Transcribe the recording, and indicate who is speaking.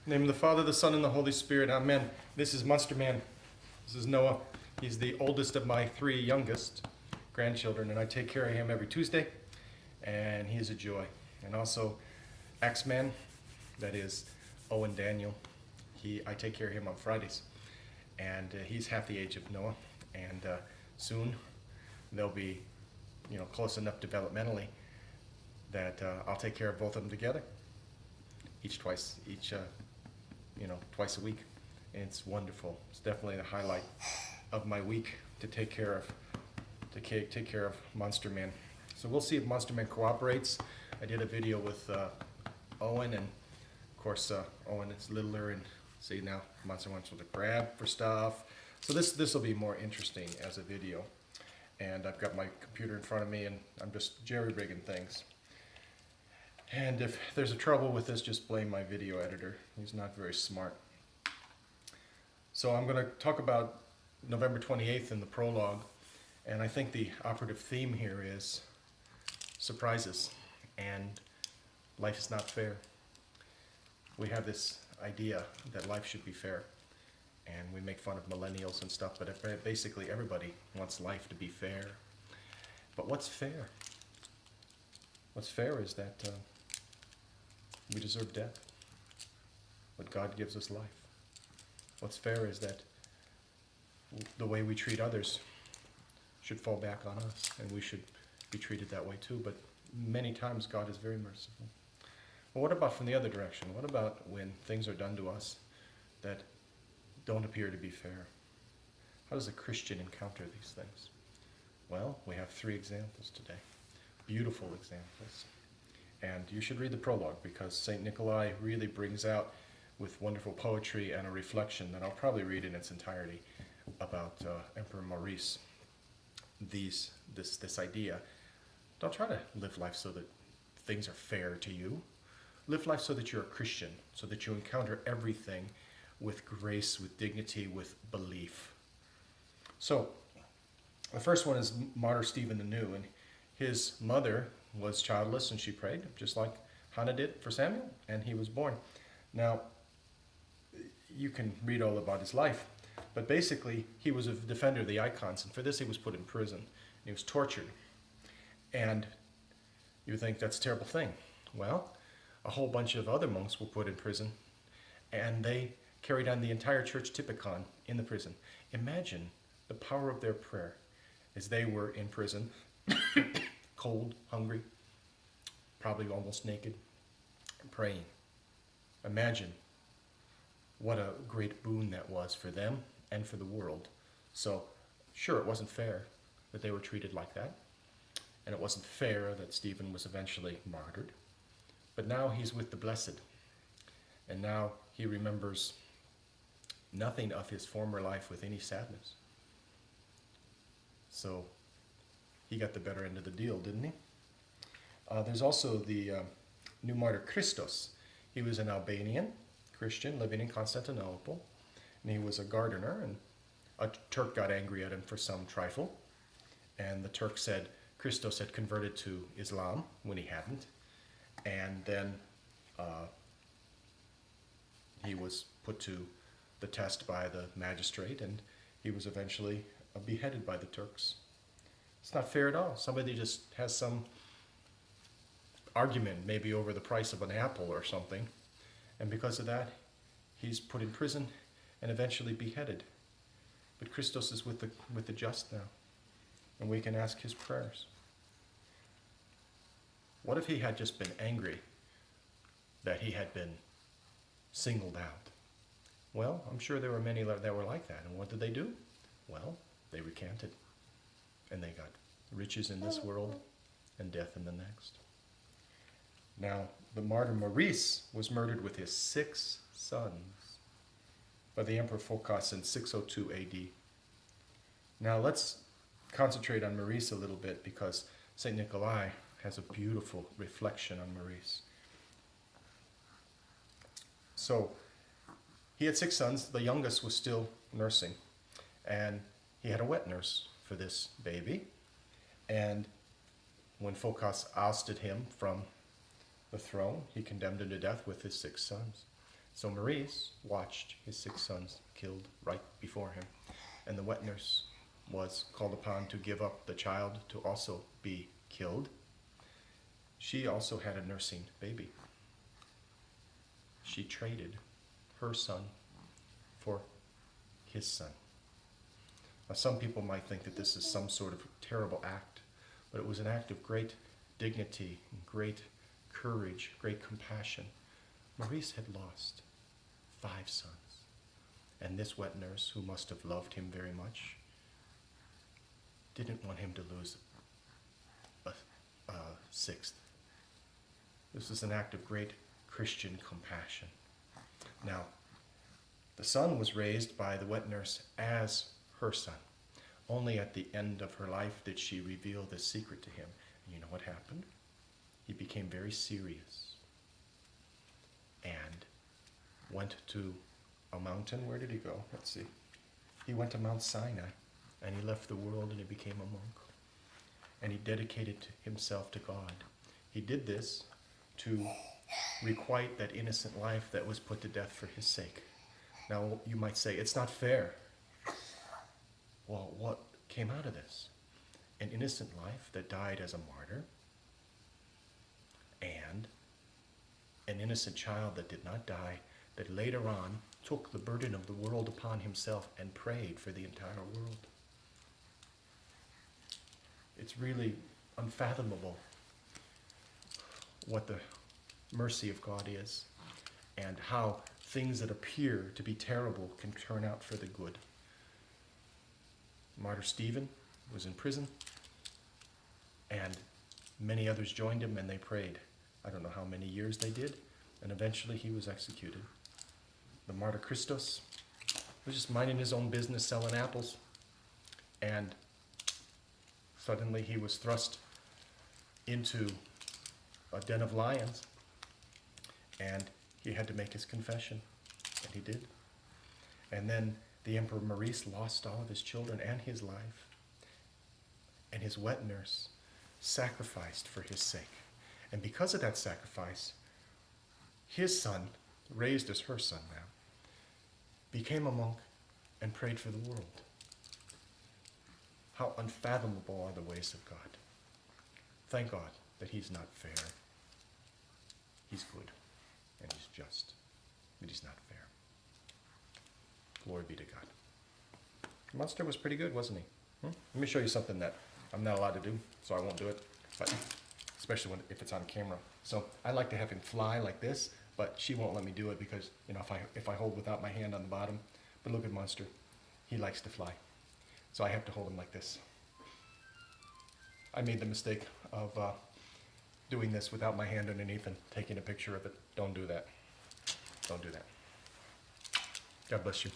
Speaker 1: In the name of the Father, the Son, and the Holy Spirit. Amen. This is Monster Man. This is Noah. He's the oldest of my 3 youngest grandchildren, and I take care of him every Tuesday, and he is a joy. And also, Axeman, that is Owen Daniel. I take care of him on Fridays, and he's half the age of Noah, and soon they'll be, close enough developmentally that I'll take care of both of them together, twice a week. And it's wonderful. It's definitely the highlight of my week to take care of Monster Man. So we'll see if Monster Man cooperates. I did a video with Owen, and of course Owen is littler, and see now Monster wants to grab for stuff. So this will be more interesting as a video. And I've got my computer in front of me, and I'm just jerry-rigging things. And if there's a trouble with this, just blame my video editor. He's not very smart. So I'm going to talk about November 28th in the prologue, and I think the operative theme here is surprises, and life is not fair. We have this idea that life should be fair, and we make fun of millennials and stuff, but basically everybody wants life to be fair. But what's fair? What's fair is that we deserve death, but God gives us life. What's fair is that the way we treat others should fall back on us, and we should be treated that way too, but many times God is very merciful. Well, what about from the other direction? What about when things are done to us that don't appear to be fair? How does a Christian encounter these things? Well, we have 3 examples today, beautiful examples. And you should read the prologue, because St. Nikolai really brings out, with wonderful poetry and a reflection that I'll probably read in its entirety, about Emperor Maurice, this idea. Don't try to live life so that things are fair to you. Live life so that you're a Christian, so that you encounter everything with grace, with dignity, with belief. So, the first one is Martyr Stephen anew, and his mother was childless, and she prayed, just like Hannah did for Samuel, and he was born. Now, you can read all about his life, but basically, he was a defender of the icons, and for this he was put in prison. He was tortured. And you would think that's a terrible thing. Well, a whole bunch of other monks were put in prison, and they carried on the entire church typicon in the prison. Imagine the power of their prayer as they were in prison, cold, hungry, probably almost naked, praying. Imagine what a great boon that was for them and for the world. So, sure, it wasn't fair that they were treated like that, and it wasn't fair that Stephen was eventually martyred, but now he's with the blessed, and now he remembers nothing of his former life with any sadness. So, he got the better end of the deal, didn't he? There's also the new Martyr Christos. He was an Albanian Christian living in Constantinople, and he was a gardener, and a Turk got angry at him for some trifle, and the Turk said Christos had converted to Islam when he hadn't, and then he was put to the test by the magistrate, and he was eventually beheaded by the Turks. It's not fair at all. Somebody just has some argument, maybe over the price of an apple or something, and because of that, he's put in prison and eventually beheaded. But Christos is with the just now, and we can ask his prayers. What if he had just been angry that he had been singled out? Well, I'm sure there were many that were like that, and what did they do? Well, they recanted, and they got riches in this world and death in the next. Now, the martyr Maurice was murdered with his 6 sons by the Emperor Phocas in 602 AD. Now, let's concentrate on Maurice a little bit, because St. Nikolai has a beautiful reflection on Maurice. So, he had 6 sons. The youngest was still nursing, and he had a wet nurse for this baby. And when Phocas ousted him from the throne, he condemned him to death with his 6 sons. So Maurice watched his 6 sons killed right before him, and the wet nurse was called upon to give up the child to also be killed. She also had a nursing baby. She traded her son for his son. Now, some people might think that this is some sort of terrible act, but it was an act of great dignity, great courage, great compassion. Maurice had lost 5 sons, and this wet nurse, who must have loved him very much, didn't want him to lose a 6th. This was an act of great Christian compassion. Now, the son was raised by the wet nurse as her son. Only at the end of her life did she reveal this secret to him. And you know what happened? He became very serious and went to a mountain. Where did he go? Let's see. He went to Mount Sinai, and he left the world and he became a monk. And he dedicated himself to God. He did this to requite that innocent life that was put to death for his sake. Now, you might say, it's not fair. Well, what came out of this? An innocent life that died as a martyr, and an innocent child that did not die, that later on took the burden of the world upon himself and prayed for the entire world. It's really unfathomable what the mercy of God is, and how things that appear to be terrible can turn out for the good. Martyr Stephen was in prison, and many others joined him, and they prayed. I don't know how many years they did, and eventually he was executed. The Martyr Christos was just minding his own business, selling apples, and suddenly he was thrust into a den of lions, and he had to make his confession, and he did. And then the Emperor Maurice lost all of his children and his life, and his wet nurse sacrificed for his sake. And because of that sacrifice, his son, raised as her son now, became a monk and prayed for the world. How unfathomable are the ways of God. Thank God that he's not fair. He's good, and he's just, but he's not fair. Glory be to God. Munster was pretty good, wasn't he? Let me show you something that I'm not allowed to do, so I won't do it, but especially if it's on camera. So I like to have him fly like this, but she won't let me do it because, you know, if I hold without my hand on the bottom. But look at Munster. He likes to fly. So I have to hold him like this. I made the mistake of doing this without my hand underneath and taking a picture of it. Don't do that. Don't do that. God bless you.